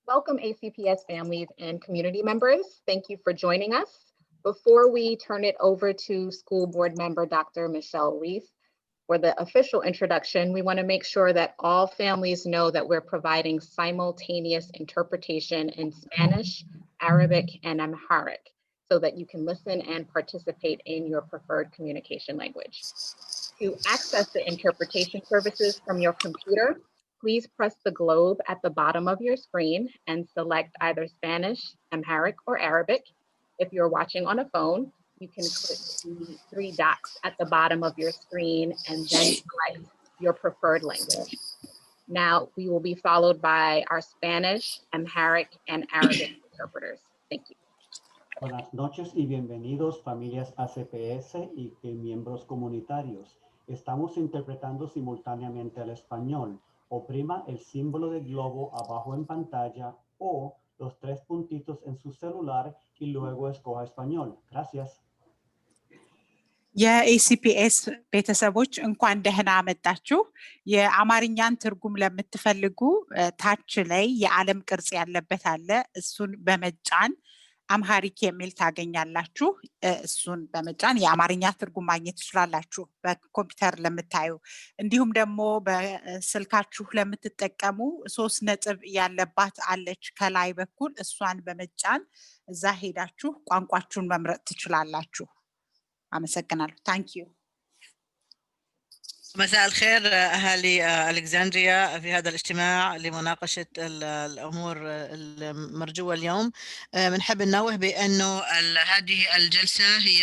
Welcome ACPS families and community members. Thank you for joining us. Before we turn it over to school board member Dr. Michelle Reif for the official introduction, we want to make sure that all families know that we're providing simultaneous interpretation in Spanish, Arabic, and Amharic so that you can listen and participate in your preferred communication language. To access the interpretation services from your computer, please press the globe at the bottom of your screen and select either Spanish, Amharic, or Arabic. If you're watching on a phone, you can click the three dots at the bottom of your screen and then select your preferred language. Now, we will be followed by our Spanish, Amharic, and Arabic interpreters. Thank you. Buenas noches y bienvenidos familias ACPS y miembros comunitarios. Estamos interpretando simultáneamente al español. Oprima el símbolo de globo abajo en pantalla o los tres puntitos en su celular y luego escoja español. Gracias. የኤሲፒኤስ ቤተሰቦች እንኳን ደህና መጣችሁ። የአማርኛን ትርጉም ለምትፈልጉ ታች ላይ የዓለም ቅርጽ ያለበት አለ። እሱን በመጫን አምሃሪክ የሚል ታገኛላችሁ። እሱን በመጫን የአማርኛ ትርጉም ማግኘት ትችላላችሁ በኮምፒውተር ለምታዩ። እንዲሁም ደግሞ በስልካችሁ ለምትጠቀሙ 3 ነጥብ ያለባት አለች ከላይ በኩል እሷን በመጫን እዛ ሄዳችሁ ቋንቋችሁን መምረጥ ትችላላችሁ። አመሰግናለሁ። Thank you. مساء الخير أهالي ألكسندريا في هذا الاجتماع لمناقشة الأمور المرجوة اليوم. بنحب ننوه بأنه هذه الجلسة هي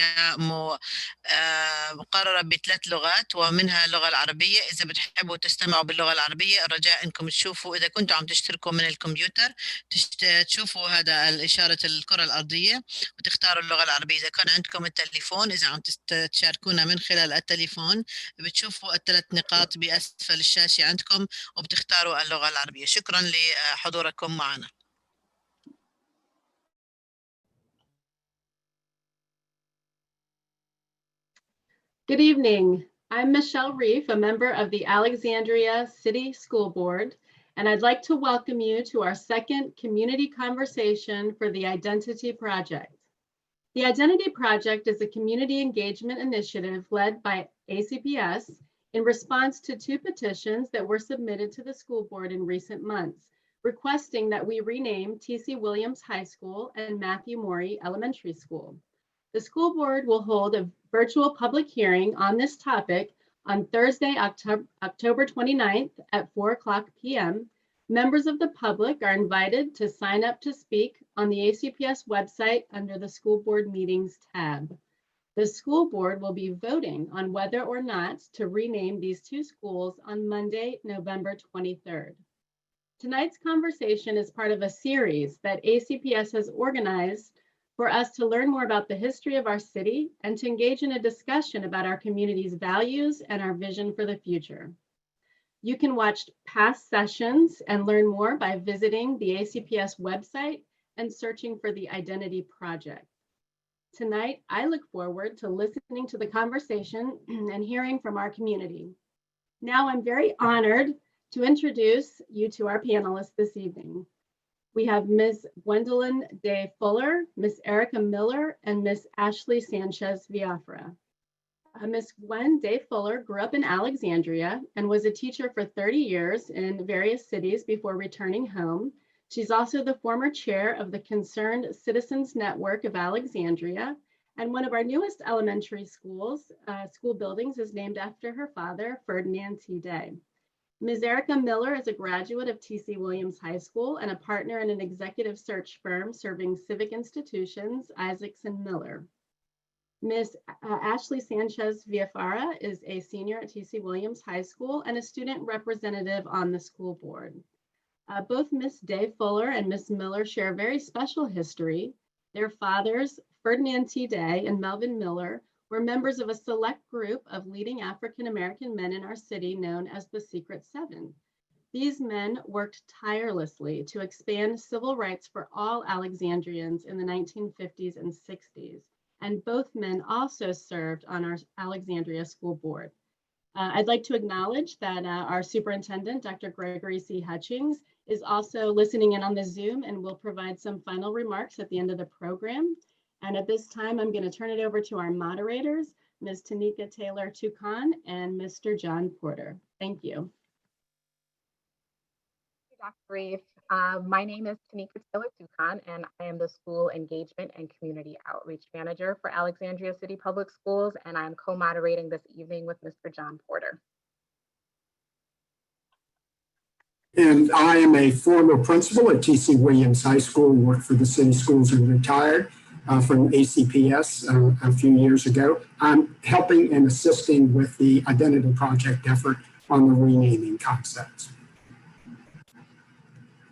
مقررة ب3 لغات ومنها اللغة العربية. إذا بتحبوا تستمعوا باللغة العربية الرجاء أنكم تشوفوا إذا كنتوا عم تشتركوا من الكمبيوتر تشوفوا هذا إشارة الكرة الأرضية وتختاروا اللغة العربية. إذا كان عندكم التليفون إذا عم تشاركونا من خلال التليفون بتشوفوا 3 نقاط بأسفل الشاشة عندكم وبتختاروا اللغة العربية. شكرا لحضوركم معنا. Good evening. I'm Michelle Reif, a member of the Alexandria City School Board, and I'd like to welcome you to our second community conversation for the Identity Project. The Identity Project is a community engagement initiative led by ACPS in response to 2 petitions that were submitted to the school board in recent months, requesting that we rename T.C. Williams High School and Matthew Morey Elementary School. The school board will hold a virtual public hearing on this topic on Thursday, October 29th at 4:00 p.m. Members of the public are invited to sign up to speak on the ACPS website under the School Board Meetings tab. The school board will be voting on whether or not to rename these 2 schools on Monday, November 23rd. Tonight's conversation is part of a series that ACPS has organized for us to learn more about the history of our city and to engage in a discussion about our community's values and our vision for the future. You can watch past sessions and learn more by visiting the ACPS website and searching for the Identity Project. Tonight, I look forward to listening to the conversation and hearing from our community. Now, I'm very honored to introduce you to our panelists this evening. We have Ms. Gwendolyn Day Fuller, Ms. Erica Miller, and Ms. Ashley Sanchez Viafra. Ms. Gwen Day Fuller grew up in Alexandria and was a teacher for 30 years in various cities before returning home. She's also the former chair of the Concerned Citizens Network of Alexandria, and one of our newest elementary school buildings is named after her father, Ferdinand T. Day. Ms. Erica Miller is a graduate of T.C. Williams High School and a partner in an executive search firm serving civic institutions, Isaacs and Miller. Ms. Ashley Sanchez Viafara is a senior at T.C. Williams High School and a student representative on the school board. Both Ms. Day Fuller and Ms. Miller share a very special history. Their fathers, Ferdinand T. Day and Melvin Miller, were members of a select group of leading African-American men in our city known as the Secret Seven. These men worked tirelessly to expand civil rights for all Alexandrians in the 1950s and 60s, and both men also served on our Alexandria School Board. I'd like to acknowledge that our superintendent, Dr. Gregory C. Hutchings, is also listening in on the Zoom and will provide some final remarks at the end of the program. And at this time, I'm going to turn it over to our moderators, Ms. Tanika Taylor Tucan and Mr. John Porter. Thank you. Dr. Reef. My name is Tanika Taylor Tucan, and I am the School Engagement and Community Outreach Manager for Alexandria City Public Schools, and I'm co-moderating this evening with Mr. John Porter. And I am a former principal at T.C. Williams High School, worked for the city schools and retired from ACPS a few years ago. I'm helping and assisting with the Identity Project effort on the renaming concepts.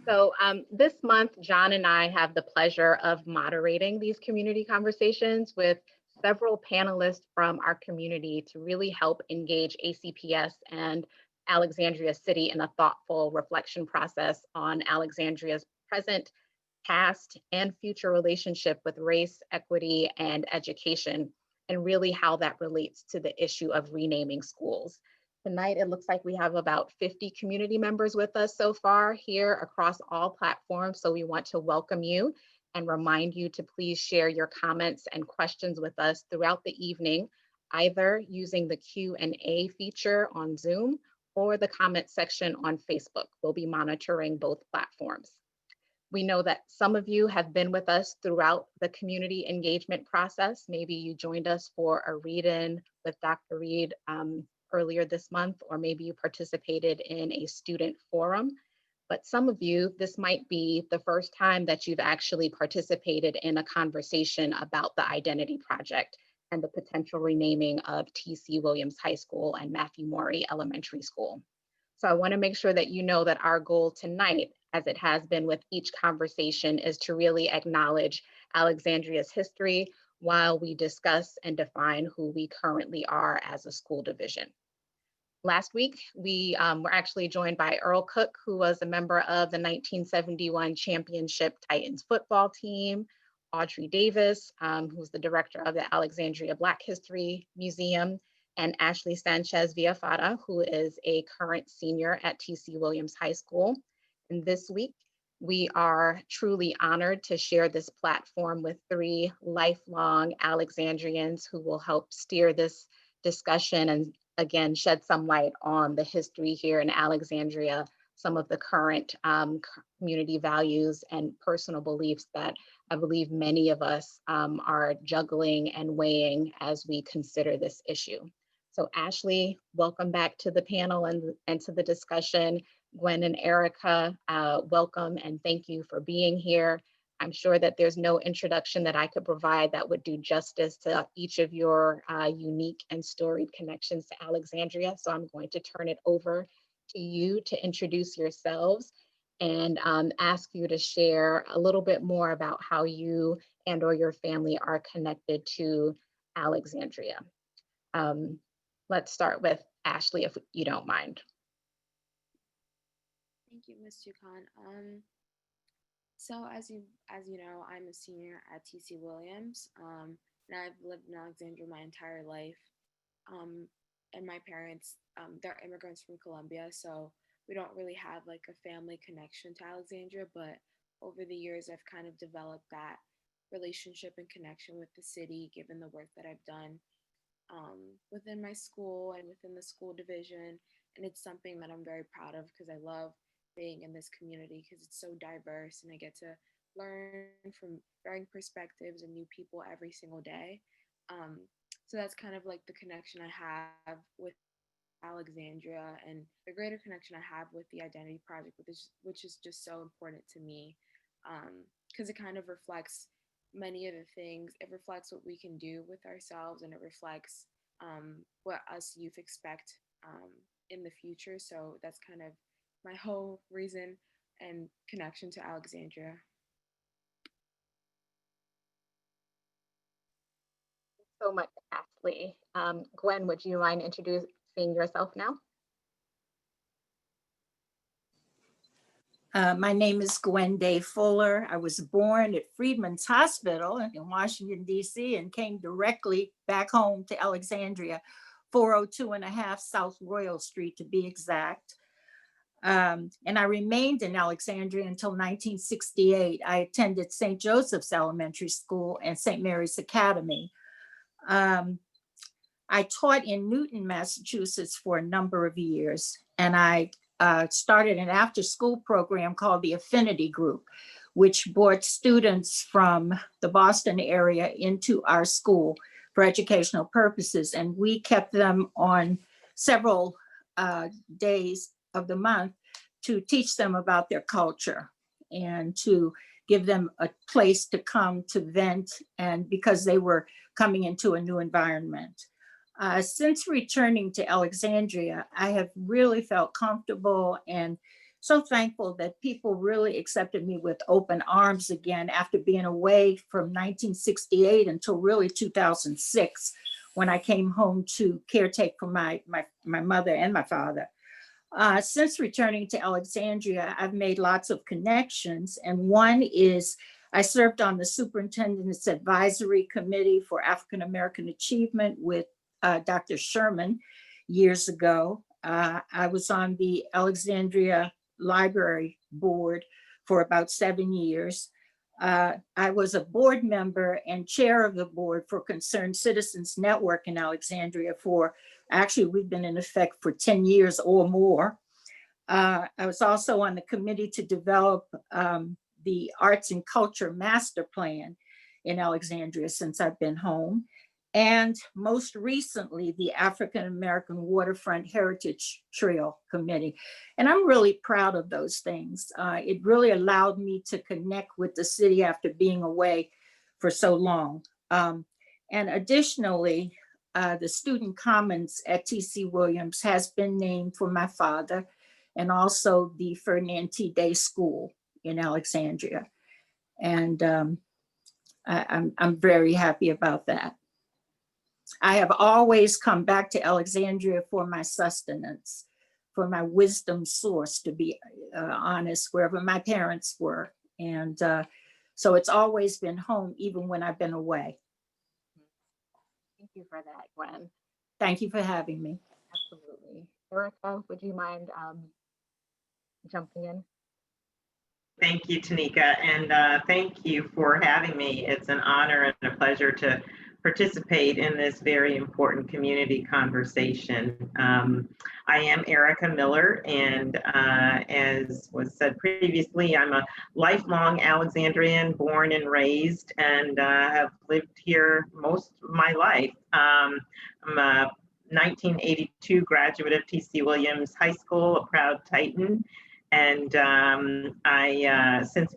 So this month, John and I have the pleasure of moderating these community conversations with several panelists from our community to really help engage ACPS and Alexandria City in a thoughtful reflection process on Alexandria's present, past, and future relationship with race, equity, and education, and really how that relates to the issue of renaming schools. Tonight, it looks like we have about 50 community members with us so far here across all platforms. So we want to welcome you and remind you to please share your comments and questions with us throughout the evening, either using the Q&A feature on Zoom or the comment section on Facebook. We'll be monitoring both platforms. We know that some of you have been with us throughout the community engagement process. Maybe you joined us for a read-in with Dr. Reed earlier this month, or maybe you participated in a student forum. But some of you, this might be the first time that you've actually participated in a conversation about the Identity Project and the potential renaming of T.C. Williams High School and Matthew Morey Elementary School. So I want to make sure that you know that our goal tonight, as it has been with each conversation, is to really acknowledge Alexandria's history while we discuss and define who we currently are as a school division. Last week, we were actually joined by Earl Cook, who was a member of the 1971 championship Titans football team, Audrey Davis, who's the director of the Alexandria Black History Museum, and Ashley Sanchez Villafara, who is a current senior at T.C. Williams High School. And this week, we are truly honored to share this platform with three lifelong Alexandrians who will help steer this discussion and again, shed some light on the history here in Alexandria, some of the current community values and personal beliefs that I believe many of us are juggling and weighing as we consider this issue. So Ashley, welcome back to the panel and to the discussion. Gwen and Erica, welcome and thank you for being here. I'm sure that there's no introduction that I could provide that would do justice to each of your unique and storied connections to Alexandria. So I'm going to turn it over to you to introduce yourselves and ask you to share a little bit more about how you and or your family are connected to Alexandria. Let's start with Ashley, if you don't mind. Thank you, Ms. Tucan. So as you know, I'm a senior at T.C. Williams, and I've lived in Alexandria my entire life. And my parents, they're immigrants from Colombia, so we don't really have like a family connection to Alexandria, but over the years, I've kind of developed that relationship and connection with the city, given the work that I've done within my school and within the school division. And it's something that I'm very proud of because I love being in this community because it's so diverse and I get to learn from varying perspectives and new people every single day. So that's kind of like the connection I have with Alexandria and the greater connection I have with the Identity Project, which is just so important to me because it kind of reflects many of the things. It reflects what we can do with ourselves and it reflects what us youth expect in the future. So that's kind of my whole reason and connection to Alexandria. Thanks so much, Ashley. Gwen, would you mind introducing yourself now? My name is Gwen Day Fuller. I was born at Freedman's Hospital in Washington, D.C. and came directly back home to Alexandria, 402 and a half South Royal Street to be exact. And I remained in Alexandria until 1968. I attended St. Joseph's Elementary School and St. Mary's Academy. I taught in Newton, Massachusetts for a number of years, and I started an after-school program called the Affinity Group, which brought students from the Boston area into our school for educational purposes. And we kept them on several days of the month to teach them about their culture and to give them a place to come to vent, and because they were coming into a new environment. Since returning to Alexandria, I have really felt comfortable and so thankful that people really accepted me with open arms again after being away from 1968 until really 2006, when I came home to caretake for my mother and my father. Since returning to Alexandria, I've made lots of connections, and one is I served on the Superintendent's Advisory Committee for African American Achievement with Dr. Sherman years ago. I was on the Alexandria Library Board for about 7 years. I was a board member and chair of the board for Concerned Citizens Network in Alexandria for, actually, we've been in effect for 10 years or more. I was also on the committee to develop the Arts and Culture Master Plan in Alexandria since I've been home. And most recently, the African American Waterfront Heritage Trail Committee. And I'm really proud of those things. It really allowed me to connect with the city after being away for so long. And additionally, the Student Commons at T.C. Williams has been named for my father, and also the Ferdinand T. Day School in Alexandria. And I'm very happy about that. I have always come back to Alexandria for my sustenance, for my wisdom source, to be honest, wherever my parents were. And so it's always been home, even when I've been away. Thank you for that, Gwen. Thank you for having me. Absolutely. Erica, would you mind jumping in? Thank you, Tanika, and thank you for having me. It's an honor and a pleasure to participate in this very important community conversation. I am Erica Miller, and as was said previously, I'm a lifelong Alexandrian, born and raised, and have lived here most of my life. I'm a 1982 graduate of T.C. Williams High School, a proud Titan, and since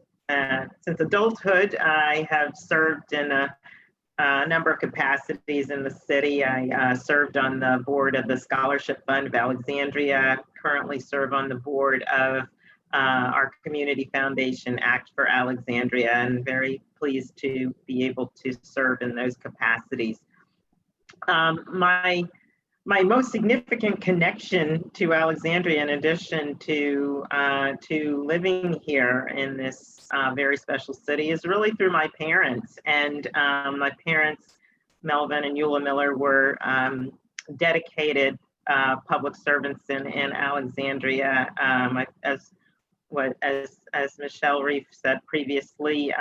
adulthood, I have served in a number of capacities in the city. I served on the board of the Scholarship Fund of Alexandria, currently serve on the board of our community foundation, Act for Alexandria, and very pleased to be able to serve in those capacities. My most significant connection to Alexandria, in addition to living here in this very special city, is really through my parents. And my parents, Melvin and Eula Miller, were dedicated public servants in Alexandria. As Michelle Reif said previously,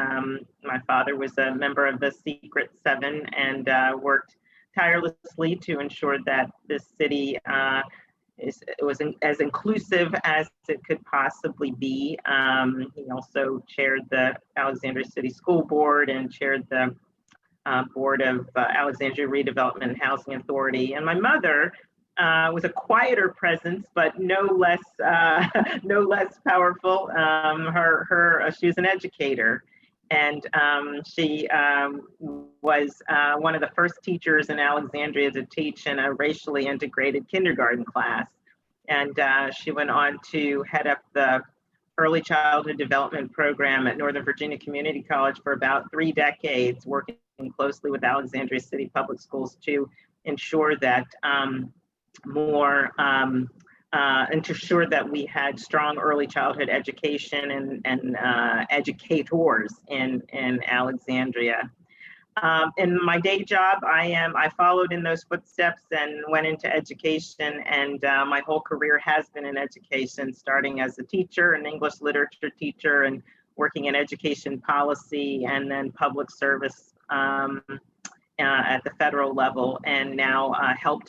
my father was a member of the Secret Seven and worked tirelessly to ensure that this city was as inclusive as it could possibly be. He also chaired the Alexandria City School Board and chaired the board of Alexandria Redevelopment and Housing Authority. And my mother was a quieter presence, but no less powerful. She was an educator. And she was one of the first teachers in Alexandria to teach in a racially integrated kindergarten class. And she went on to head up the early childhood development program at Northern Virginia Community College for about 3 decades, working closely with Alexandria City Public Schools to ensure that and to ensure that we had strong early childhood education and educators in Alexandria. In my day job, I followed in those footsteps and went into education, and my whole career has been in education, starting as a teacher, an English literature teacher, and working in education policy and then public service at the federal level, and now help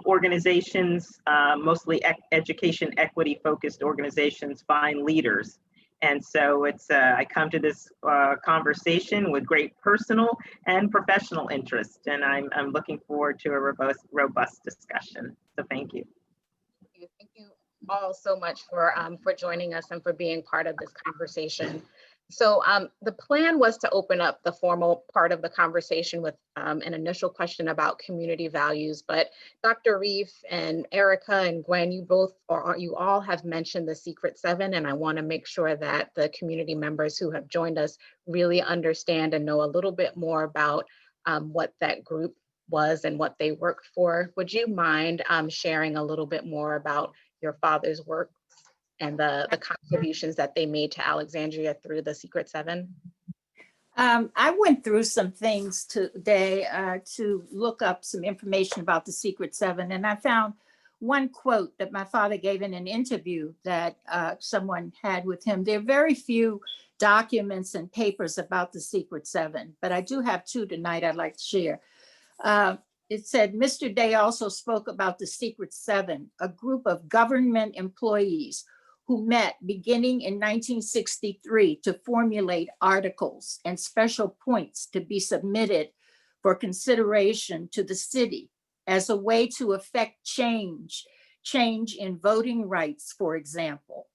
organizations, mostly education equity focused organizations, find leaders. And so it's I come to this conversation with great personal and professional interest, and I'm looking forward to a robust discussion. So thank you. Thank you all so much for joining us and for being part of this conversation. So the plan was to open up the formal part of the conversation with an initial question about community values, but Dr. Reif and Erica and Gwen, you all have mentioned the Secret Seven, and I want to make sure that the community members who have joined us really understand and know a little bit more about what that group was and what they worked for. Would you mind sharing a little bit more about your father's work and the contributions that they made to Alexandria through the Secret Seven? I went through some things today to look up some information about the Secret Seven, and I found one quote that my father gave in an interview that someone had with him. There are very few documents and papers about the Secret Seven, but I do have two tonight I'd like to share. It said, Mr. Day also spoke about the Secret Seven, a group of government employees who met beginning in 1963 to formulate articles and special points to be submitted for consideration to the city as a way to effect change in voting rights, for example.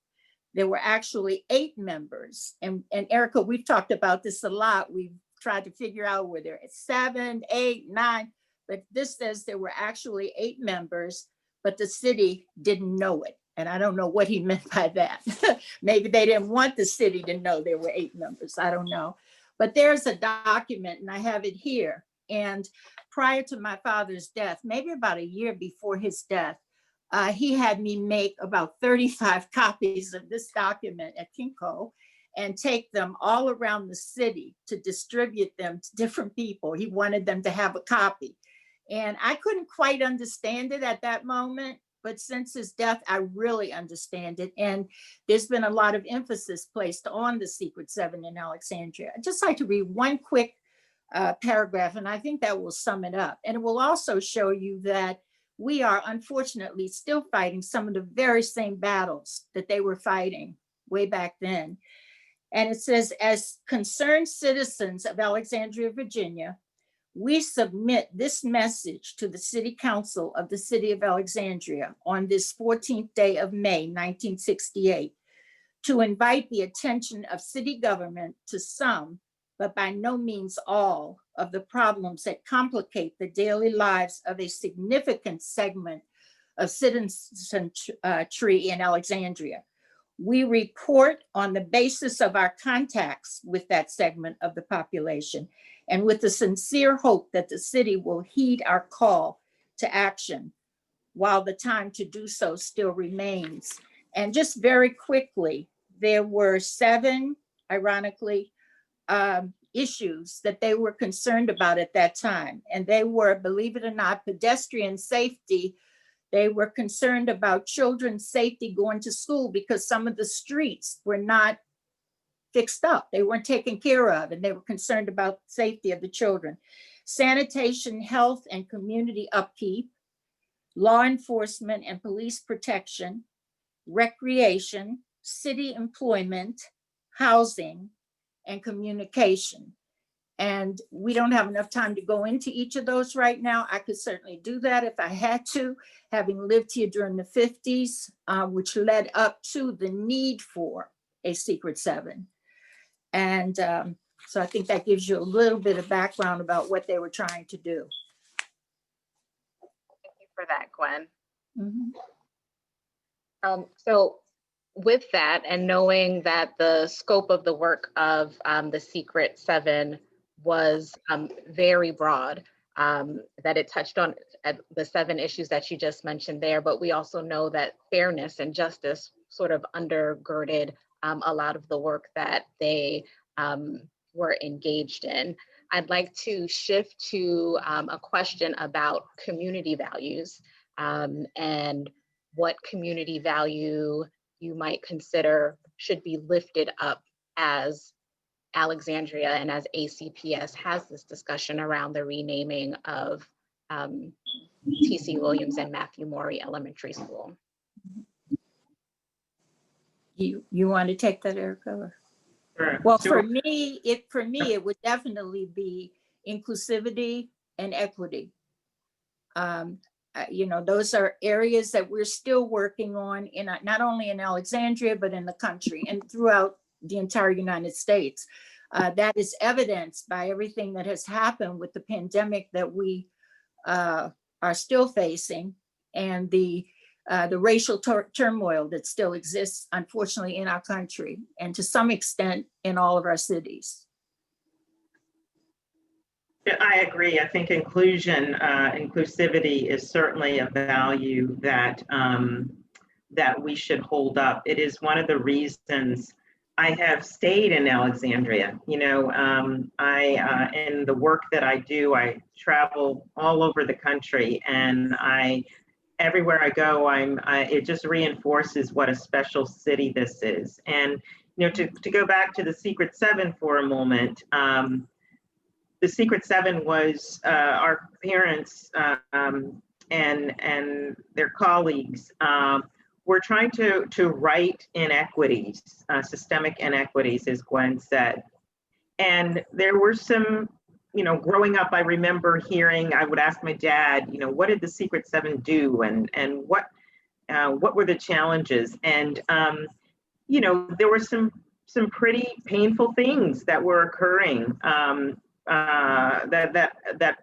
There were actually 8 members. And Erica, we've talked about this a lot. We've tried to figure out whether it's 7, 8, 9, but this says there were actually 8 members, but the city didn't know it. And I don't know what he meant by that. Maybe they didn't want the city to know there were 8 members. I don't know. But there's a document, and I have it here. And prior to my father's death, maybe about a year before his death, he had me make about 35 copies of this document at Kinko and take them all around the city to distribute them to different people. He wanted them to have a copy. And I couldn't quite understand it at that moment. But since his death, I really understand it. And there's been a lot of emphasis placed on the Secret Seven in Alexandria. I'd just like to read one quick paragraph, and I think that will sum it up. And it will also show you that we are unfortunately still fighting some of the very same battles that they were fighting way back then. And it says, as concerned citizens of Alexandria, Virginia, we submit this message to the City Council of the City of Alexandria on this 14th day of May, 1968, to invite the attention of city government to some, but by no means all, of the problems that complicate the daily lives of a significant segment of citizenry in Alexandria. We report on the basis of our contacts with that segment of the population, and with the sincere hope that the city will heed our call to action while the time to do so still remains. And just very quickly, there were 7, ironically, issues that they were concerned about at that time. And they were, believe it or not, pedestrian safety. They were concerned about children's safety going to school because some of the streets were not fixed up. They weren't taken care of, and they were concerned about safety of the children. Sanitation, health, and community upkeep, law enforcement and police protection, recreation, city employment, housing, and communication. And we don't have enough time to go into each of those right now. I could certainly do that if I had to, having lived here during the 50s, which led up to the need for a Secret Seven. And so I think that gives you a little bit of background about what they were trying to do. Thank you for that, Gwen. Mm-hmm. So with that, and knowing that the scope of the work of the Secret Seven was very broad, that it touched on the 7 issues that you just mentioned there, but we also know that fairness and justice sort of undergirded a lot of the work that they were engaged in. I'd like to shift to a question about community values and what community value you might consider should be lifted up as Alexandria and as ACPS has this discussion around the renaming of T.C. Williams and Matthew Morey Elementary School. You want to take that, Erica? Or? Sure. Well, Sure. for me, it would definitely be inclusivity and equity. You know, those are areas that we're still working on in not only in Alexandria, but in the country and throughout the entire United States. That is evidenced by everything that has happened with the pandemic that we are still facing, and the racial turmoil that still exists, unfortunately, in our country, and to some extent in all of our cities. Yeah, I agree. I think inclusivity is certainly a value that that we should hold up. It is one of the reasons I have stayed in Alexandria. You know, in the work that I do, I travel all over the country, and everywhere I go, it just reinforces what a special city this is. And you know, to go back to the Secret Seven for a moment, the Secret Seven was our parents and their colleagues were trying to right inequities, systemic inequities, as Gwen said. And there were some, you know, growing up, I remember hearing, I would ask my dad, you know, what did the Secret Seven do, and what were the challenges? And you know, there were some pretty painful things that were occurring that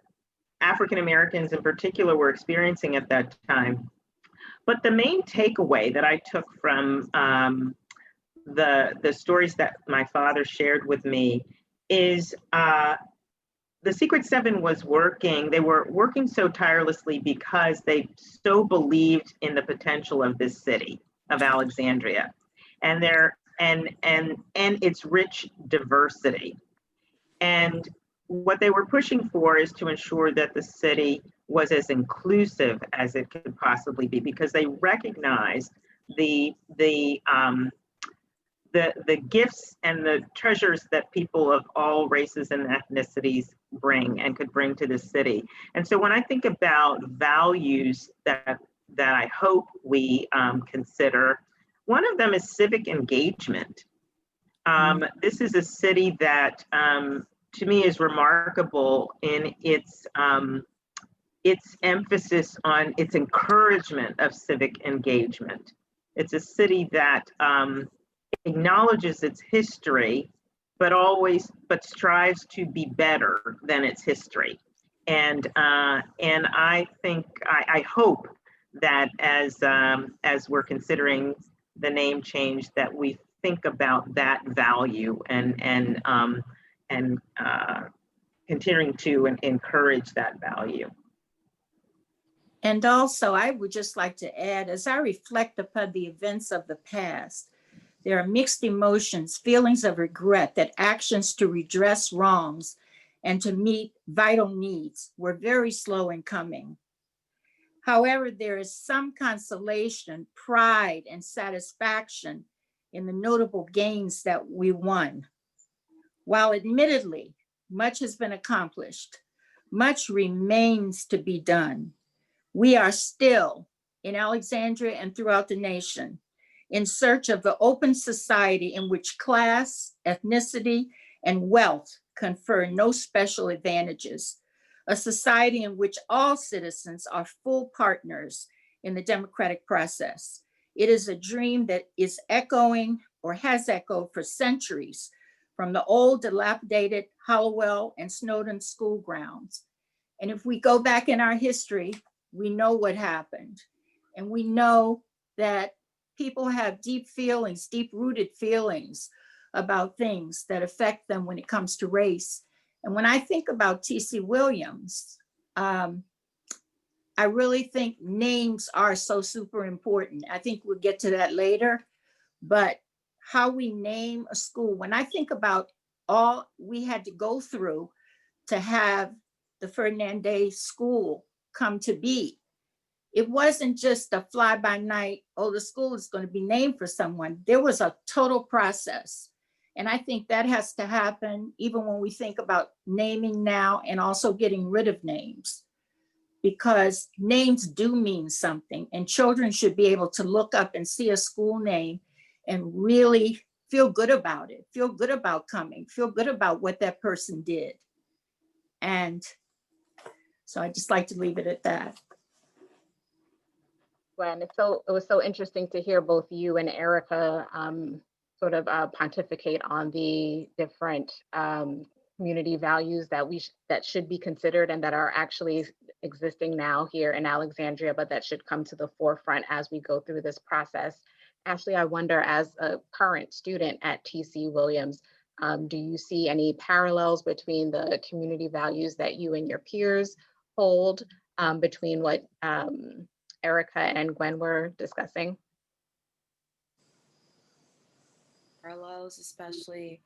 African Americans in particular were experiencing at that time. But the main takeaway that I took from the stories that my father shared with me is the Secret Seven was working. They were working so tirelessly because they so believed in the potential of this city of Alexandria, and its rich diversity. And what they were pushing for is to ensure that the city was as inclusive as it could possibly be, because they recognized the gifts and the treasures that people of all races and ethnicities bring and could bring to the city. And so when I think about values that I hope we consider, one of them is civic engagement. This is a city that to me is remarkable in its emphasis on its encouragement of civic engagement. It's a city that acknowledges its history, but strives to be better than its history. And I think, I hope that as we're considering the name change, that we think about that value and continuing to encourage that value. And also, I would just like to add, as I reflect upon the events of the past, there are mixed emotions, feelings of regret that actions to redress wrongs and to meet vital needs were very slow in coming. However, there is some consolation, pride, and satisfaction in the notable gains that we won. While admittedly, much has been accomplished, much remains to be done. We are still, in Alexandria and throughout the nation, in search of the open society in which class, ethnicity, and wealth confer no special advantages, a society in which all citizens are full partners in the democratic process. It is a dream that is echoing or has echoed for centuries from the old dilapidated Hallowell and Snowden school grounds. And if we go back in our history, we know what happened. And we know that people have deep feelings, deep-rooted feelings about things that affect them when it comes to race. And when I think about T.C. Williams, I really think names are so super important. I think we'll get to that later, but how we name a school, when I think about all we had to go through to have the Ferdinand School come to be. It wasn't just a fly by night, oh, the school is going to be named for someone. There was a total process. And I think that has to happen even when we think about naming now and also getting rid of names, because names do mean something, and children should be able to look up and see a school name and really feel good about it, feel good about coming, feel good about what that person did. And so I just like to leave it at that. Gwen, it was so interesting to hear both you and Erica sort of pontificate on the different community values that should be considered and that are actually existing now here in Alexandria, but that should come to the forefront as we go through this process. Ashley, I wonder, as a current student at TC Williams, do you see any parallels between the community values that you and your peers hold between what Erica and Gwen were discussing? Parallels, especially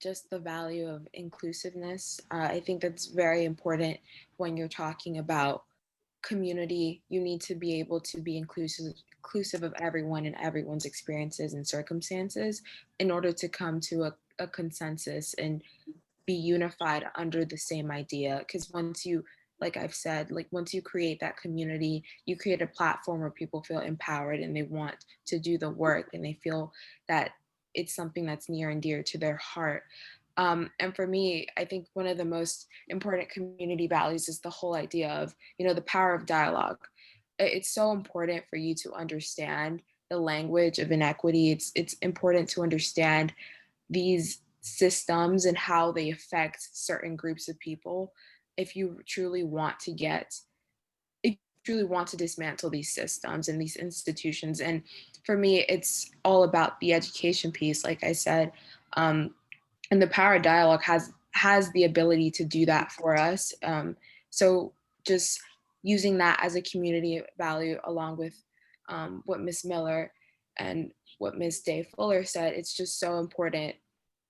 just the value of inclusiveness. I think that's very important when you're talking about community. You need to be able to be inclusive of everyone and everyone's experiences and circumstances in order to come to a consensus and be unified under the same idea. Because once you, like I've said, like once you create that community, you create a platform where people feel empowered and they want to do the work and they feel that it's something that's near and dear to their heart. And for me, I think one of the most important community values is the whole idea of, the power of dialogue. It's so important for you to understand the language of inequity. It's important to understand these systems and how they affect certain groups of people if you truly want to dismantle these systems and these institutions. And for me, it's all about the education piece, like I said, and the power of dialogue has the ability to do that for us. So just using that as a community value, along with what Ms. Miller and what Ms. Day Fuller said, it's just so important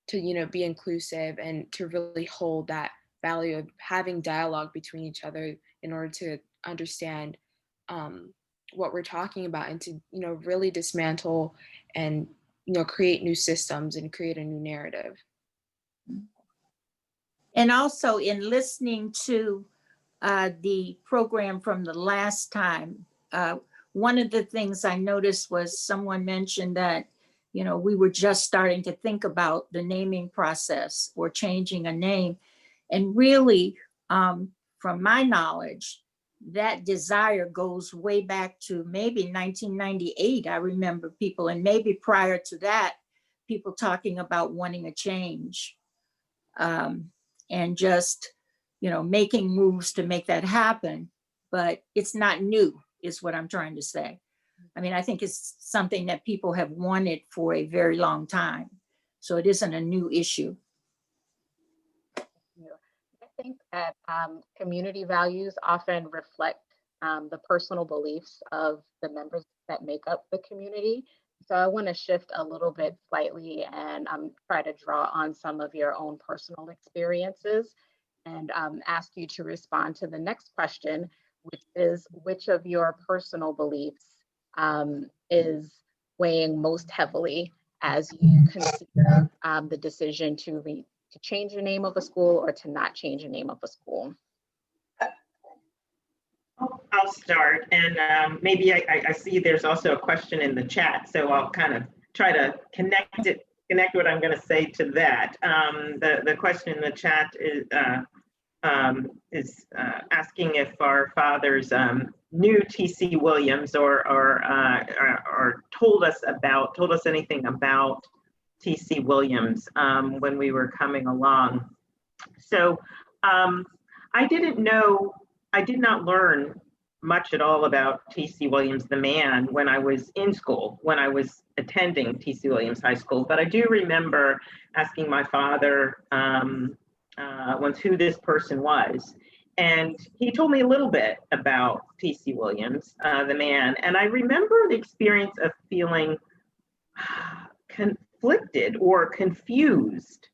to, be inclusive and to really hold that value of having dialogue between each other in order to understand what we're talking about and to, really dismantle and, create new systems and create a new narrative. And also in listening to the program from the last time, one of the things I noticed was someone mentioned that, we were just starting to think about the naming process or changing a name. And really, from my knowledge, that desire goes way back to maybe 1998. I remember people, and maybe prior to that, people talking about wanting a change. And just, making moves to make that happen. But it's not new, is what I'm trying to say. I mean, I think it's something that people have wanted for a very long time. So it isn't a new issue. I think that community values often reflect the personal beliefs of the members that make up the community. So I want to shift a little bit slightly and try to draw on some of your own personal experiences and ask you to respond to the next question, which is, which of your personal beliefs is weighing most heavily as you consider the decision to change the name of a school or to not change the name of a school? I'll start, and maybe I see there's also a question in the chat, so I'll kind of try to connect what I'm going to say to that. The question in the chat is asking if our fathers knew TC Williams or told us anything about TC Williams when we were coming along. So I did not learn much at all about TC Williams, the man, when I was in school, when I was attending TC Williams High School. But I do remember asking my father once who this person was. And he told me a little bit about TC Williams, the man. And I remember the experience of feeling conflicted or confused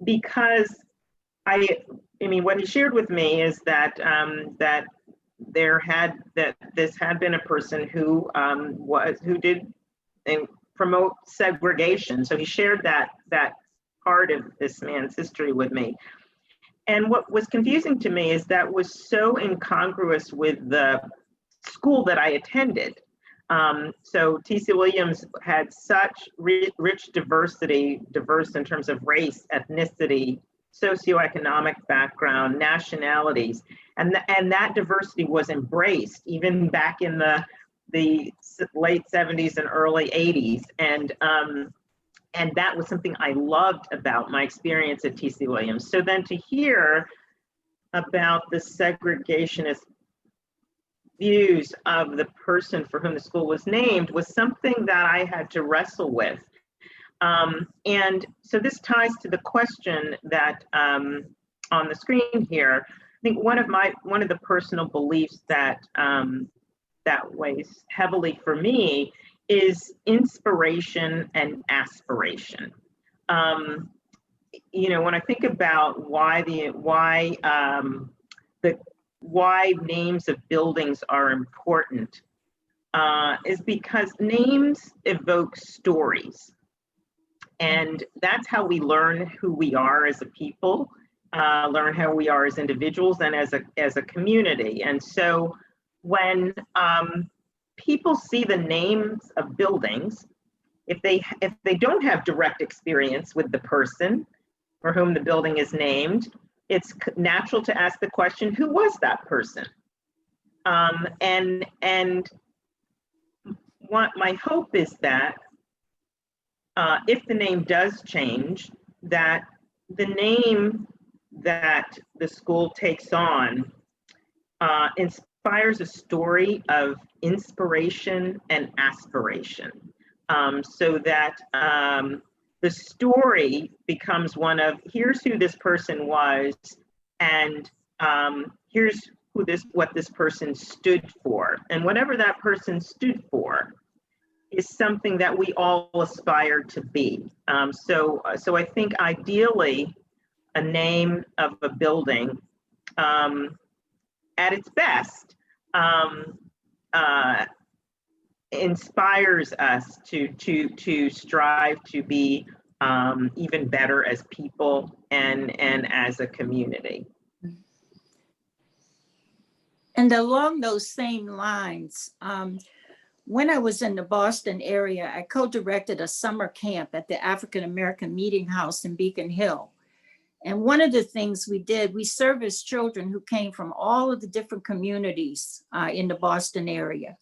because I mean, what he shared with me is that this had been a person who did promote segregation. So he shared that part of this man's history with me. And what was confusing to me is that was so incongruous with the school that I attended. So T.C. Williams had such rich diversity, diverse in terms of race, ethnicity, socioeconomic background, nationalities, and that diversity was embraced even back in the late 70s and early 80s. And that was something I loved about my experience at T.C. Williams. So then to hear about the segregationist views of the person for whom the school was named was something that I had to wrestle with. And so this ties to the question that on the screen here. I think one of the personal beliefs that weighs heavily for me is inspiration and aspiration. You know, when I think about why names of buildings are important, is because names evoke stories. And that's how we learn who we are as a people, learn how we are as individuals and as a community. And so when people see the names of buildings, if they don't have direct experience with the person for whom the building is named, it's natural to ask the question, who was that person? And what my hope is that if the name does change, that the name that the school takes on inspires a story of inspiration and aspiration, so that the story becomes one of, here's who this person was, and here's what this person stood for. And whatever that person stood for is something that we all aspire to be. So I think ideally a name of a building at its best inspires us to strive to be even better as people and as a community. And along those same lines, when I was in the Boston area, I co-directed a summer camp at the African American Meeting House in Beacon Hill. And one of the things we did, we serviced children who came from all of the different communities in the Boston area.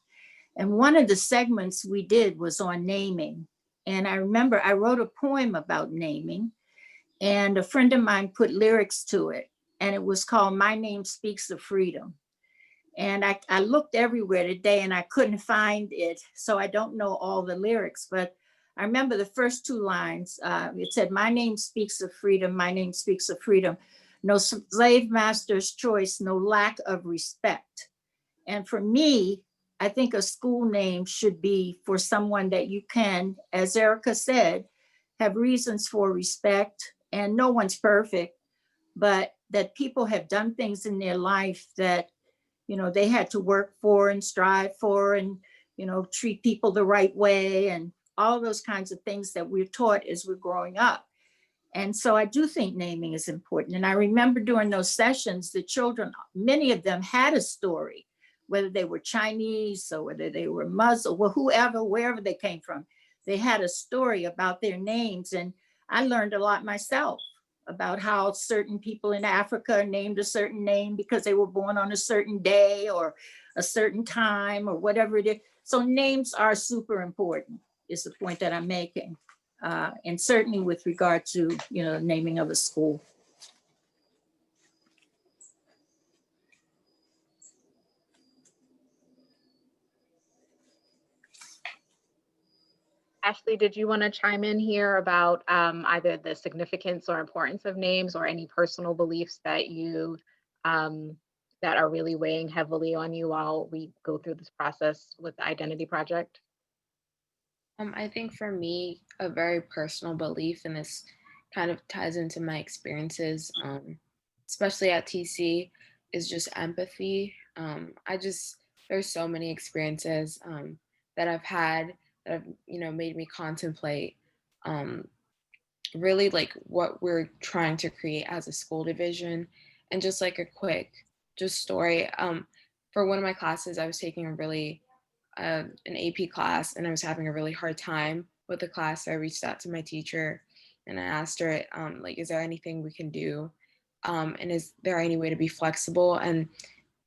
And one of the segments we did was on naming. And I remember I wrote a poem about naming, and a friend of mine put lyrics to it. And it was called My Name Speaks of Freedom. And I looked everywhere today and I couldn't find it. So I don't know all the lyrics, but I remember the first two lines. It said, my name speaks of freedom. My name speaks of freedom. No slave master's choice, no lack of respect. And for me, I think a school name should be for someone that you can, as Erica said, have reasons for respect. And no one's perfect, but that people have done things in their life that, you know, they had to work for and strive for, and, you know, treat people the right way, and all those kinds of things that we're taught as we're growing up. And so I do think naming is important. And I remember during those sessions, the children, many of them had a story, whether they were Chinese or whether they were Muslim or whoever, wherever they came from, they had a story about their names. And I learned a lot myself about how certain people in Africa named a certain name because they were born on a certain day or a certain time or whatever it is. So names are super important, is the point that I'm making. And certainly with regard to, you know, naming of a school. Ashley, did you want to chime in here about either the significance or importance of names, or any personal beliefs that you that are really weighing heavily on you while we go through this process with the Identity Project? I think for me, a very personal belief, and this kind of ties into my experiences, especially at TC, is just empathy. There's so many experiences that I've had that have, made me contemplate really like what we're trying to create as a school division. And just like a quick story, for one of my classes, I was taking an AP class, and I was having a really hard time with the class. So I reached out to my teacher and I asked her, like, is there anything we can do? And is there any way to be flexible? And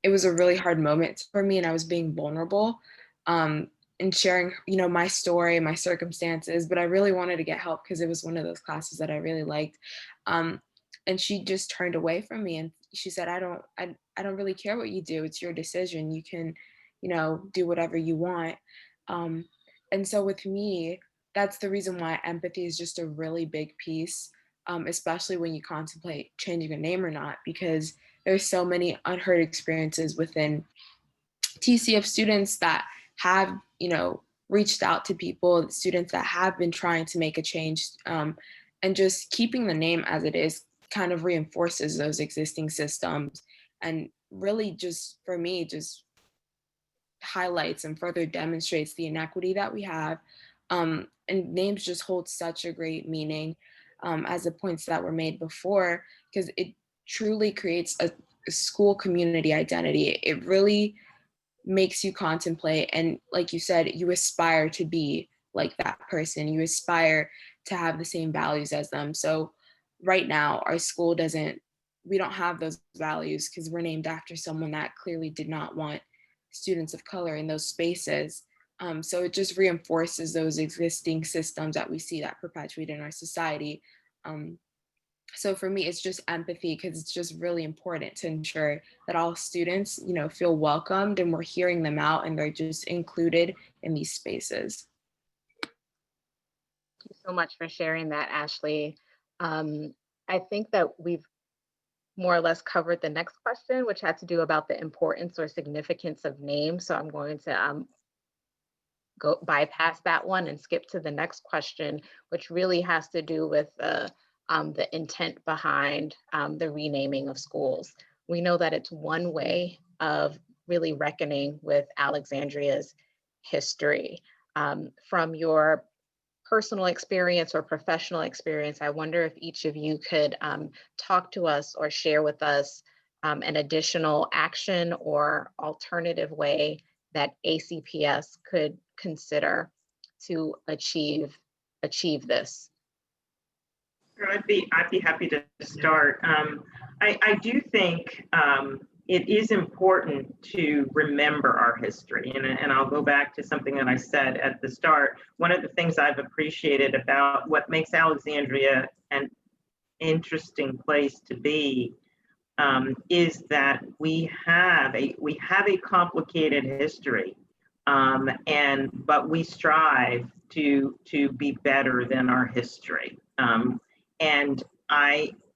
it was a really hard moment for me, and I was being vulnerable and sharing, my story, my circumstances, but I really wanted to get help because it was one of those classes that I really liked. And she just turned away from me, and she said, I don't really care what you do. It's your decision. You can, do whatever you want. And so with me, that's the reason why empathy is just a really big piece, especially when you contemplate changing a name or not, because there's so many unheard experiences within TCF students that have, reached out to people, students that have been trying to make a change, and just keeping the name as it is kind of reinforces those existing systems, and really just, for me, just highlights and further demonstrates the inequity that we have. And names just hold such a great meaning, as the points that were made before, because it truly creates a school community identity. It really makes you contemplate, and like you said, you aspire to be like that person. You aspire to have the same values as them. So right now, our school we don't have those values because we're named after someone that clearly did not want students of color in those spaces. So it just reinforces those existing systems that we see that perpetuate in our society. So for me, it's just empathy, because it's just really important to ensure that all students, feel welcomed and we're hearing them out and they're just included in these spaces. Thank you so much for sharing that, Ashley. I think that we've more or less covered the next question, which had to do about the importance or significance of names. So I'm going to go bypass that one and skip to the next question, which really has to do with the intent behind the renaming of schools. We know that it's one way of really reckoning with Alexandria's history. From your personal experience or professional experience, I wonder if each of you could talk to us or share with us an additional action or alternative way that ACPS could consider to achieve this. I'd be happy to start. I do think it is important to remember our history, and I'll go back to something that I said at the start. One of the things I've appreciated about what makes Alexandria an interesting place to be is that we have a complicated history, but we strive to be better than our history.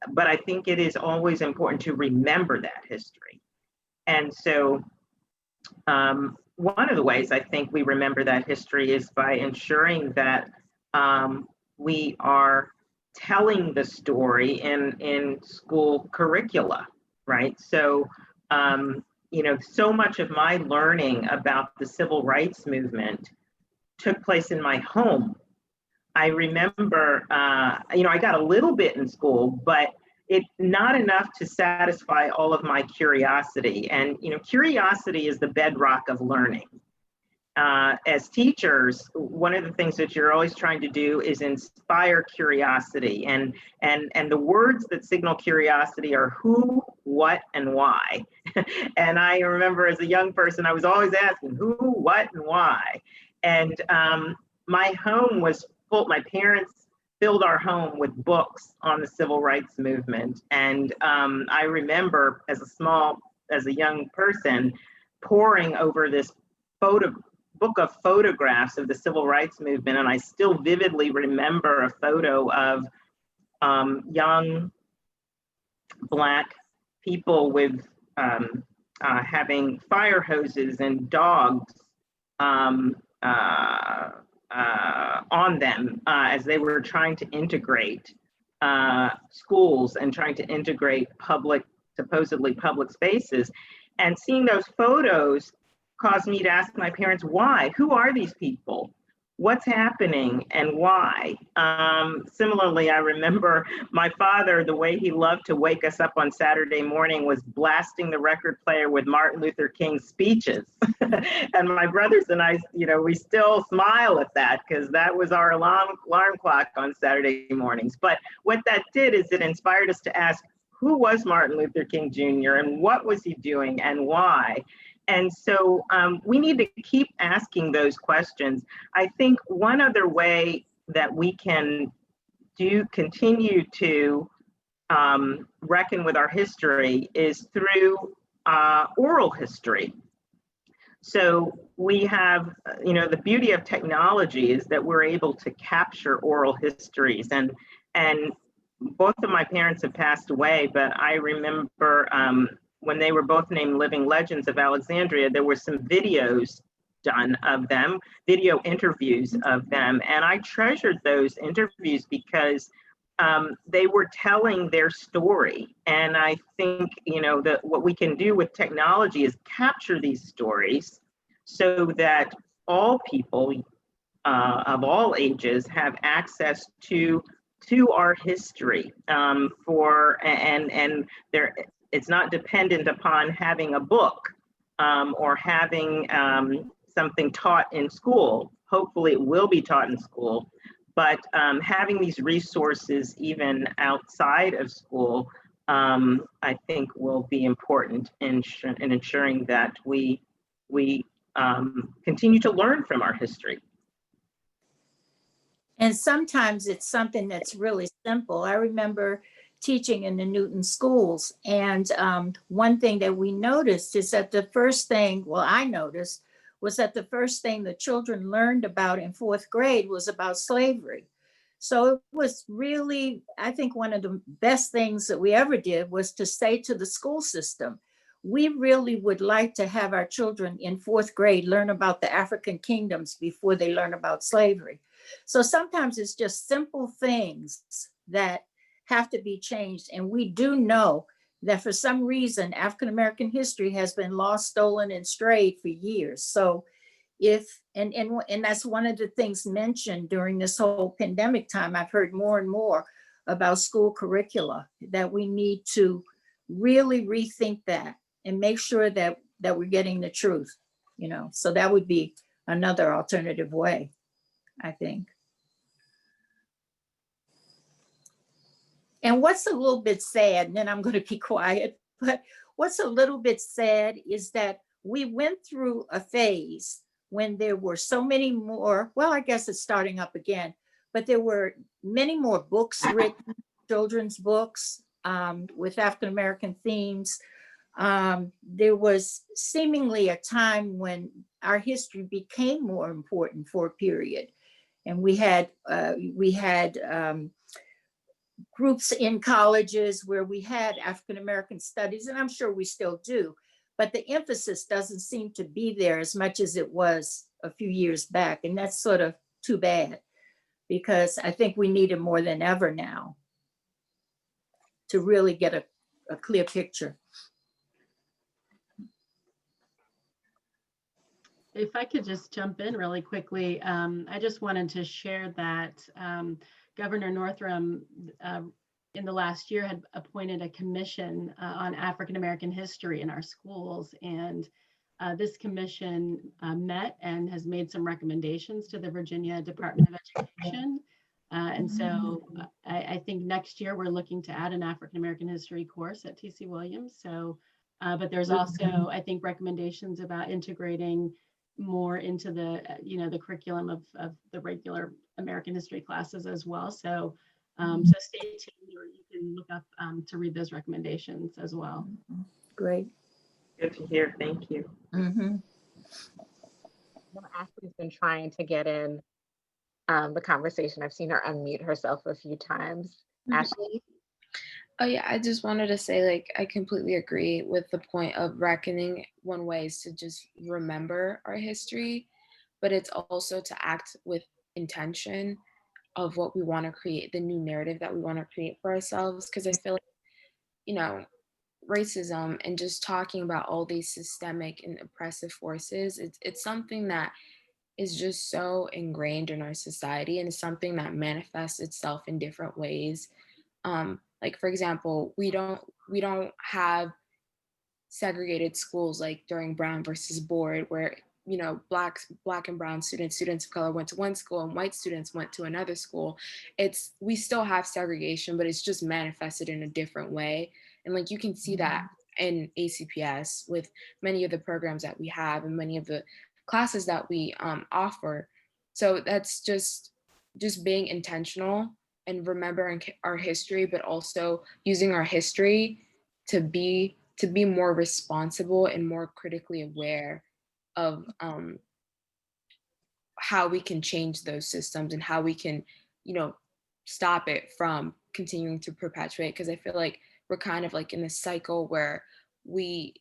But I think it is always important to remember that history. And so one of the ways I think we remember that history is by ensuring that we are telling the story in school curricula, right? So, so much of my learning about the civil rights movement took place in my home. I remember, I got a little bit in school, but not enough to satisfy all of my curiosity. And, curiosity is the bedrock of learning. As teachers, one of the things that you're always trying to do is inspire curiosity. And the words that signal curiosity are who, what, and why. And I remember as a young person, I was always asking who, what, and why. And my home was full. My parents filled our home with books on the civil rights movement. And I remember as a young person poring over this book of photographs of the civil rights movement. And I still vividly remember a photo of young Black people with having fire hoses and dogs on them as they were trying to integrate schools and trying to integrate supposedly public spaces. And seeing those photos caused me to ask my parents, why? Who are these people? What's happening and why? Similarly, I remember my father, the way he loved to wake us up on Saturday morning was blasting the record player with Martin Luther King's speeches. And my brothers and I, we still smile at that because that was our alarm clock on Saturday mornings. But what that did is it inspired us to ask, who was Martin Luther King Jr. and what was he doing and why? And so we need to keep asking those questions. I think one other way that we can continue to reckon with our history is through oral history. So we have, the beauty of technology is that we're able to capture oral histories, and both of my parents have passed away, but I remember when they were both named Living Legends of Alexandria, there were some videos done of them, video interviews of them. And I treasured those interviews because they were telling their story. And I think, that what we can do with technology is capture these stories so that all people of all ages have access to our history it's not dependent upon having a book or having something taught in school. Hopefully it will be taught in school, but having these resources even outside of school, I think will be important in ensuring that we continue to learn from our history. And sometimes it's something that's really simple. I remember teaching in the Newton schools, and one thing that we noticed is that the first thing, I noticed, was that the first thing the children learned about in 4th grade was about slavery. So it was really, I think one of the best things that we ever did was to say to the school system, we really would like to have our children in 4th grade learn about the African kingdoms before they learn about slavery. So sometimes it's just simple things that have to be changed. And we do know that for some reason, African-American history has been lost, stolen, and strayed for years. So and that's one of the things mentioned during this whole pandemic time. I've heard more and more about school curricula, that we need to really rethink that and make sure that we're getting the truth, so that would be another alternative way, I think. And what's a little bit sad, and then I'm going to be quiet, but what's a little bit sad is that we went through a phase when there were so many more, I guess it's starting up again, but there were many more books written, children's books with African-American themes. There was seemingly a time when our history became more important for a period. And we had groups in colleges where we had African-American studies, and I'm sure we still do, but the emphasis doesn't seem to be there as much as it was a few years back. And that's sort of too bad, because I think we need it more than ever now to really get a clear picture. If I could just jump in really quickly, I just wanted to share that Governor Northam in the last year had appointed a commission on African-American history in our schools. And this commission met and has made some recommendations to the Virginia Department of Education. And so I think next year we're looking to add an African-American history course at TC Williams. So, but there's also, I think, recommendations about integrating more into the, the curriculum of the regular American history classes as well. So, so stay tuned, or you can look up to read those recommendations as well. Great. Good to hear. Thank you. Mm-hmm. Ashley's been trying to get in the conversation. I've seen her unmute herself a few times. Ashley? Oh yeah, I just wanted to say, like, I completely agree with the point of reckoning. One way is to just remember our history, but it's also to act with intention of what we want to create, the new narrative that we want to create for ourselves. Because I feel like, you know, racism and just talking about all these systemic and oppressive forces, it's something that is just so ingrained in our society, and it's something that manifests itself in different ways. Like for example, we don't have segregated schools like during Brown versus Board, where, you know, black and brown students of color went to one school and white students went to another school. We still have segregation, but it's just manifested in a different way. And like you can see that in ACPS with many of the programs that we have and many of the classes that we offer. So that's just being intentional and remembering our history, but also using our history to be more responsible and more critically aware of how we can change those systems and how we can, you know, stop it from continuing to perpetuate. Because I feel like we're kind of like in this cycle where we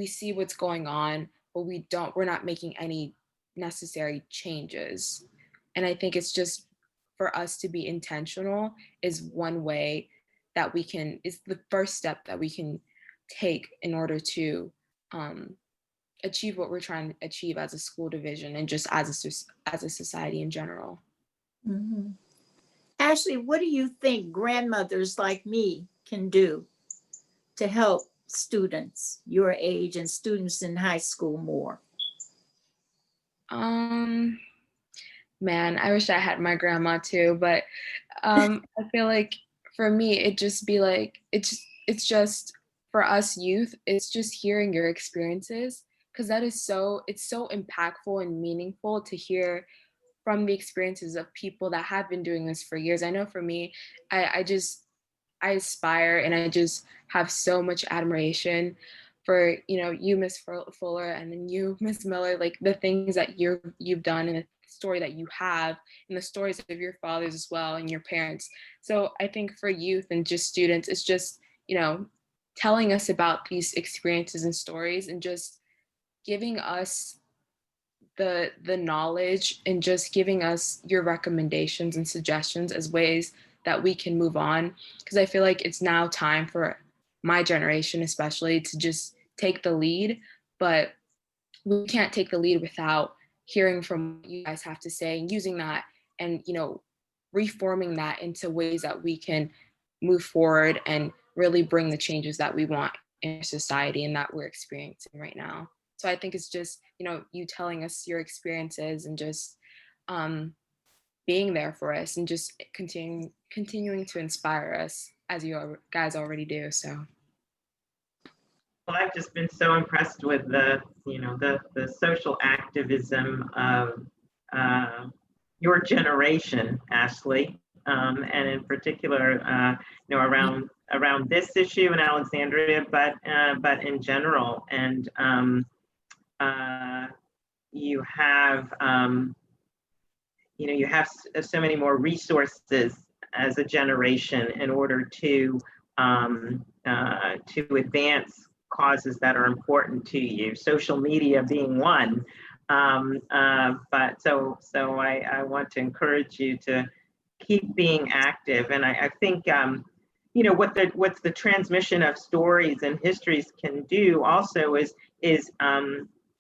see what's going on, but we're not making any necessary changes. And I think it's just for us to be intentional is one way that is the first step that we can take in order to achieve what we're trying to achieve as a school division and just as a society in general. Mm-hmm. Ashley, what do you think grandmothers like me can do to help students your age and students in high school more? Man, I wish I had my grandma too, but I feel like for me, it just be like, it's just for us youth, it's just hearing your experiences, because it's so impactful and meaningful to hear from the experiences of people that have been doing this for years. I know for me, I aspire and I just have so much admiration for, you know, you, Miss Fuller, and then you, Miss Miller, like the things that you've done and the story that you have and the stories of your fathers as well and your parents. So I think for youth and just students, it's just, you know, telling us about these experiences and stories and just giving us the knowledge and just giving us your recommendations and suggestions as ways that we can move on. Because I feel like it's now time for my generation especially to just take the lead, but we can't take the lead without hearing from what you guys have to say and using that and, you know, reforming that into ways that we can move forward and really bring the changes that we want in society and that we're experiencing right now. So I think it's just, you know, you telling us your experiences and just being there for us and just continuing to inspire us as you guys already do. So. Well, I've just been so impressed with the social activism of your generation, Ashley, and in particular, around this issue in Alexandria, but in general. And you have so many more resources as a generation in order to advance causes that are important to you, social media being one. But so I want to encourage you to keep being active. And I think, what's the transmission of stories and histories can do also is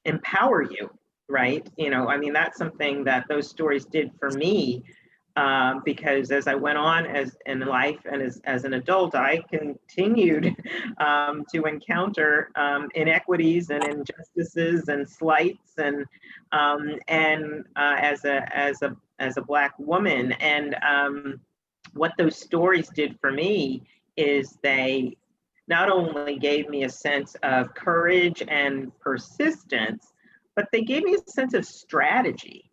empower you, right? That's something that those stories did for me. Because as I went on in life and as an adult, I continued to encounter inequities and injustices and slights and as a Black woman. And what those stories did for me is they not only gave me a sense of courage and persistence, but they gave me a sense of strategy.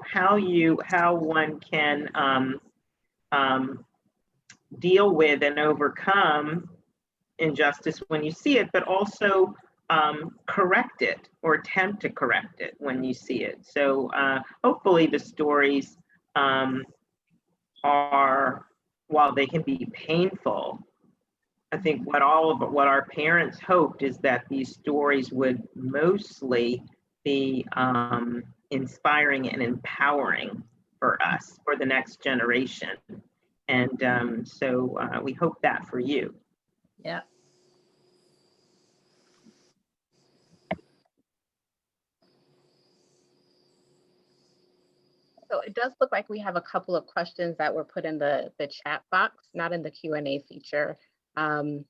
How one can deal with and overcome injustice when you see it, but also correct it or attempt to correct it when you see it. So hopefully the stories are, while they can be painful, I think what our parents hoped is that these stories would mostly be inspiring and empowering for us, for the next generation. And so we hope that for you. Yeah. So it does look like we have a couple of questions that were put in the chat box, not in the Q&A feature. John,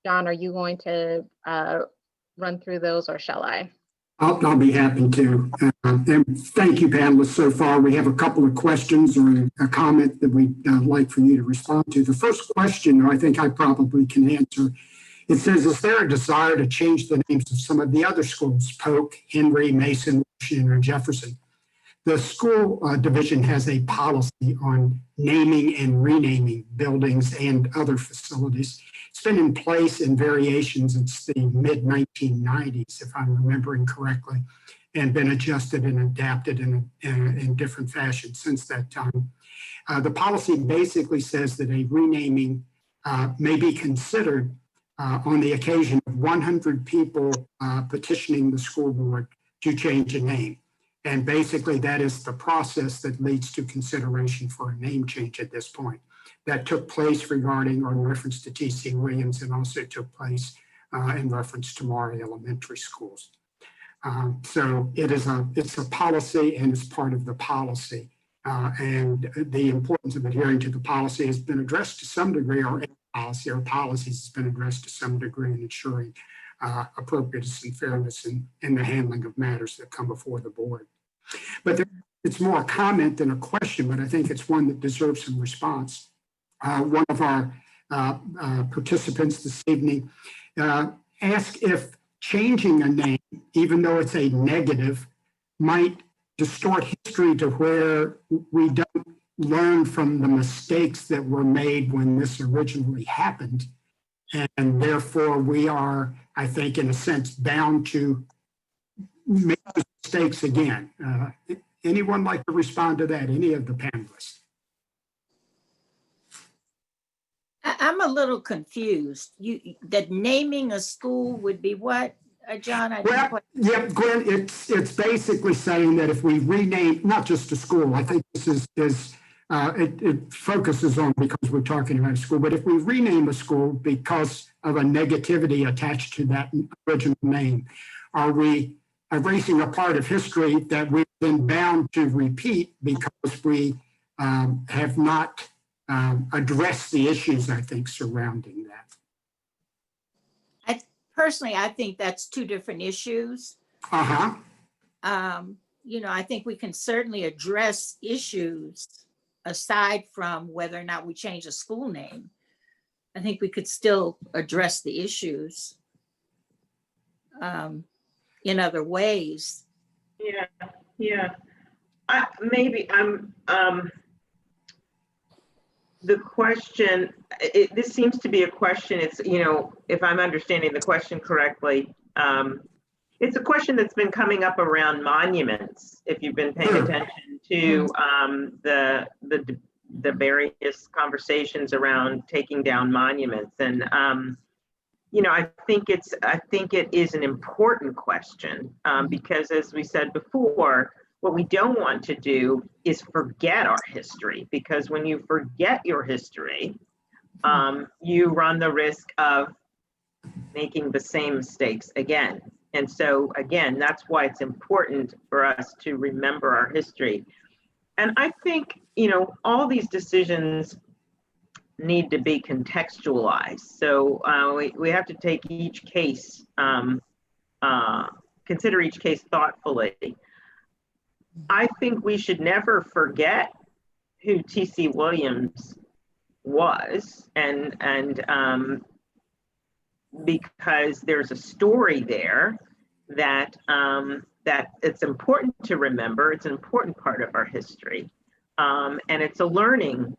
are you going to run through those, or shall I? I'll be happy to. And thank you, panelists. So far, we have a couple of questions or a comment that we'd like for you to respond to. The first question, I think I probably can answer. It says, is there a desire to change the names of some of the other schools, Polk, Henry, Mason, Washington, or Jefferson? The school division has a policy on naming and renaming buildings and other facilities. It's been in place in variations since the mid-1990s, if I'm remembering correctly, and been adjusted and adapted in different fashions since that time. The policy basically says that a renaming may be considered on the occasion of 100 people petitioning the school board to change a name. And basically that is the process that leads to consideration for a name change at this point. That took place regarding or in reference to T.C. Williams, and also took place in reference to Maury Elementary Schools. So it's a policy, and it's part of the policy. And the importance of adhering to the policy has been addressed to some degree, or policy or policies has been addressed to some degree in ensuring appropriateness and fairness in the handling of matters that come before the board. But it's more a comment than a question, but I think it's one that deserves some response. One of our participants this evening asked if changing a name, even though it's a negative, might distort history to where we don't learn from the mistakes that were made when this originally happened. And therefore we are, I think, in a sense, bound to make mistakes again. Anyone like to respond to that? Any of the panelists? I'm a little confused. That naming a school would be what, John? Yeah, Gwen, it's basically saying that if we rename, not just a school, I think this is it focuses on, because we're talking about a school, but if we rename a school because of a negativity attached to that original name, are we erasing a part of history that we've been bound to repeat because we have not addressed the issues, I think, surrounding that? Personally, I think that's two different issues. Uh-huh. I think we can certainly address issues aside from whether or not we change a school name. I think we could still address the issues in other ways. Yeah. The question, this seems to be a question, it's, if I'm understanding the question correctly, it's a question that's been coming up around monuments, if you've been paying attention to the various conversations around taking down monuments. And I think it is an important question because, as we said before, what we don't want to do is forget our history, because when you forget your history, you run the risk of making the same mistakes again. And so, again, that's why it's important for us to remember our history. And I think, all these decisions need to be contextualized. So we have to take each case, consider each case thoughtfully. I think we should never forget who T.C. Williams was, and because there's a story there that that it's important to remember. It's an important part of our history, and it's a learning.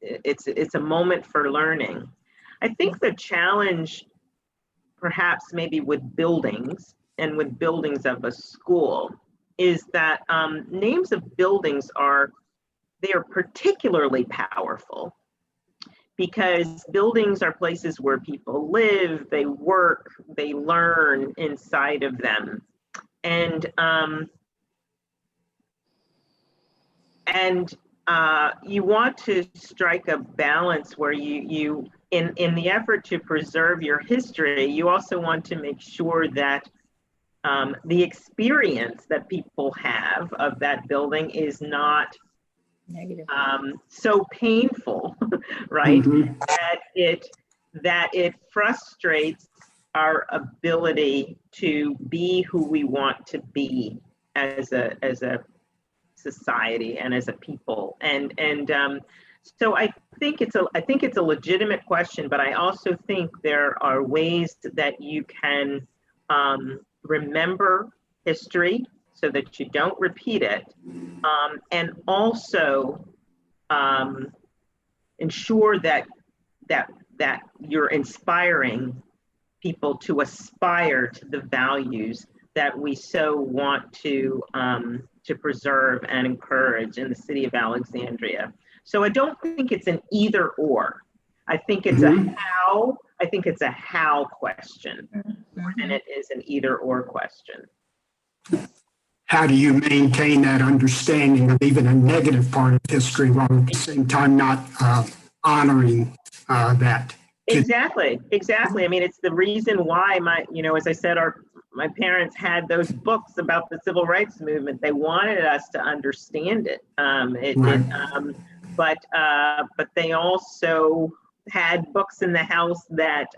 It's a moment for learning. I think the challenge, perhaps maybe with buildings and with buildings of a school, is that names of buildings are particularly powerful, because buildings are places where people live, they work, they learn inside of them. And And you want to strike a balance where you in the effort to preserve your history, you also want to make sure that the experience that people have of that building is not Negative. so painful, right? Mhm. That it frustrates our ability to be who we want to be as a society and as a people. And so I think it's a legitimate question, but I also think there are ways that you can remember history so that you don't repeat it, and also ensure that you're inspiring people to aspire to the values that we so want to preserve and encourage in the city of Alexandria. So I don't think it's an either or. I think it's a how. I think it's a how question more than it is an either or question. How do you maintain that understanding of even a negative part of history while at the same time not honoring that? Exactly. I mean, it's the reason why as I said, my parents had those books about the civil rights movement. They wanted us to understand it. But they also had books in the house that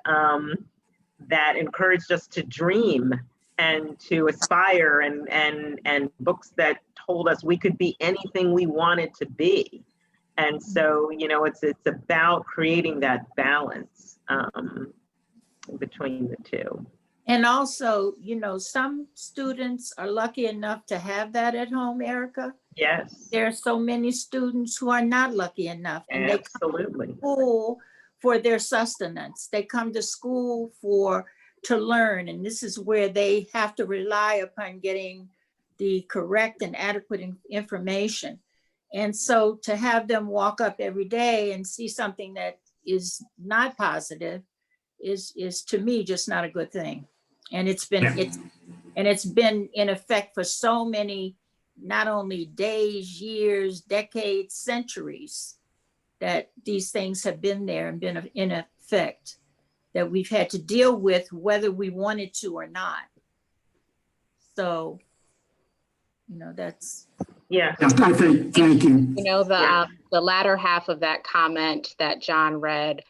encouraged us to dream and to aspire, and books that told us we could be anything we wanted to be. And so, it's about creating that balance between the two. And also, some students are lucky enough to have that at home, Erica. Yes. There are so many students who are not lucky enough, and they come Absolutely. to school for their sustenance. They come to school to learn, and this is where they have to rely upon getting the correct and adequate information. And so to have them walk up every day and see something that is not positive is to me just not a good thing. And it's been in effect for so many, not only days, years, decades, centuries, that these things have been there and been in effect, that we've had to deal with whether we wanted to or not. So, that's. Yeah. I think, thank you. The latter half of that comment that John read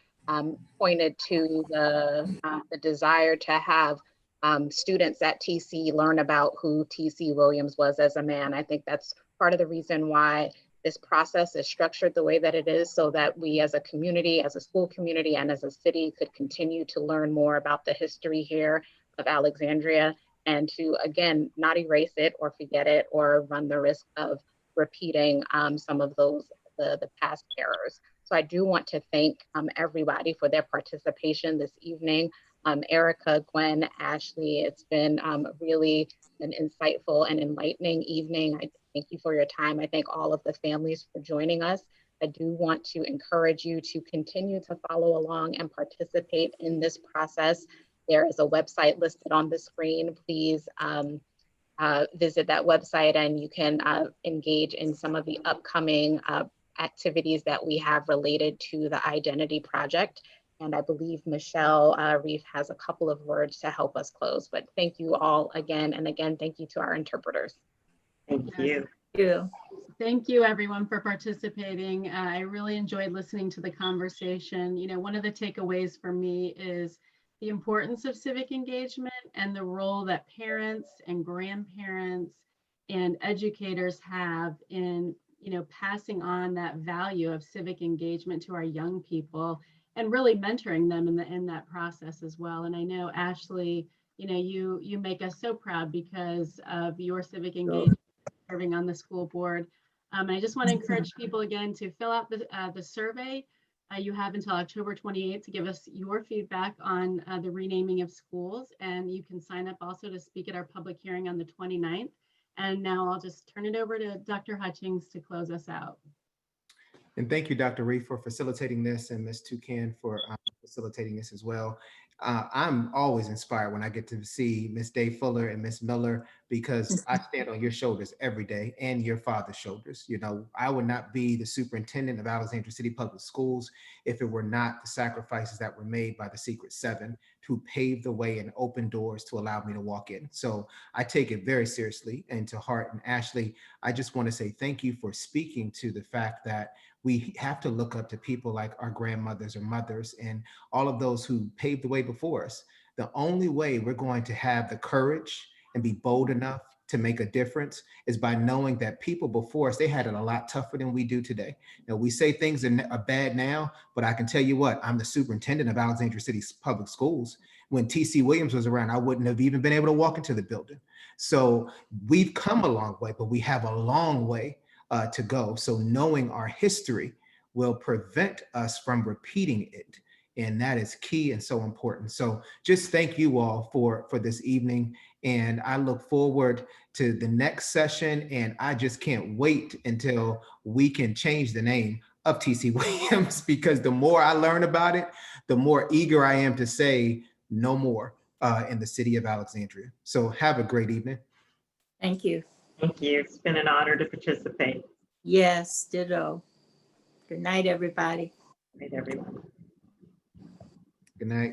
pointed to the desire to have students at TC learn about who TC Williams was as a man. I think that's part of the reason why this process is structured the way that it is, so that we as a community, as a school community, and as a city could continue to learn more about the history here of Alexandria, and to, again, not erase it or forget it or run the risk of repeating some of the past errors. So I do want to thank everybody for their participation this evening. Erica, Gwen, Ashley, it's been really an insightful and enlightening evening. I thank you for your time. I thank all of the families for joining us. I do want to encourage you to continue to follow along and participate in this process. There is a website listed on the screen. Please visit that website, and you can engage in some of the upcoming activities that we have related to the Identity Project. And I believe Michelle Reif has a couple of words to help us close. But thank you all again. And again, thank you to our interpreters. Thank you. Thank you, everyone, for participating. I really enjoyed listening to the conversation. One of the takeaways for me is the importance of civic engagement and the role that parents and grandparents and educators have in, passing on that value of civic engagement to our young people, and really mentoring them in that process as well. And I know, Ashley, you make us so proud because of your civic engagement serving on the school board. And I just want to encourage people again to fill out the survey. You have until October 28th to give us your feedback on the renaming of schools, and you can sign up also to speak at our public hearing on the 29th. And now I'll just turn it over to Dr. Hutchings to close us out. And thank you, Dr. Reif, for facilitating this, and Ms. Toucan for facilitating this as well. I'm always inspired when I get to see Miss Day Fuller and Miss Miller, because I stand on your shoulders every day and your father's shoulders. You know, I would not be the superintendent of Alexandria City Public Schools if it were not the sacrifices that were made by the Secret Seven to pave the way and open doors to allow me to walk in. So I take it very seriously and to heart. And Ashley, I just want to say thank you for speaking to the fact that we have to look up to people like our grandmothers or mothers and all of those who paved the way before us. The only way we're going to have the courage and be bold enough to make a difference is by knowing that people before us, they had it a lot tougher than we do today. Now, we say things are bad now, but I can tell you what, I'm the superintendent of Alexandria City Public Schools. When T.C. Williams was around, I wouldn't have even been able to walk into the building. So we've come a long way, but we have a long way to go. So knowing our history will prevent us from repeating it. And that is key and so important. So just thank you all for this evening. And I look forward to the next session. And I just can't wait until we can change the name of T.C. Williams, because the more I learn about it, the more eager I am to say no more in the city of Alexandria. So have a great evening. Thank you. Thank you. It's been an honor to participate. Yes, ditto. Good night, everybody. Good night, everyone. Good night.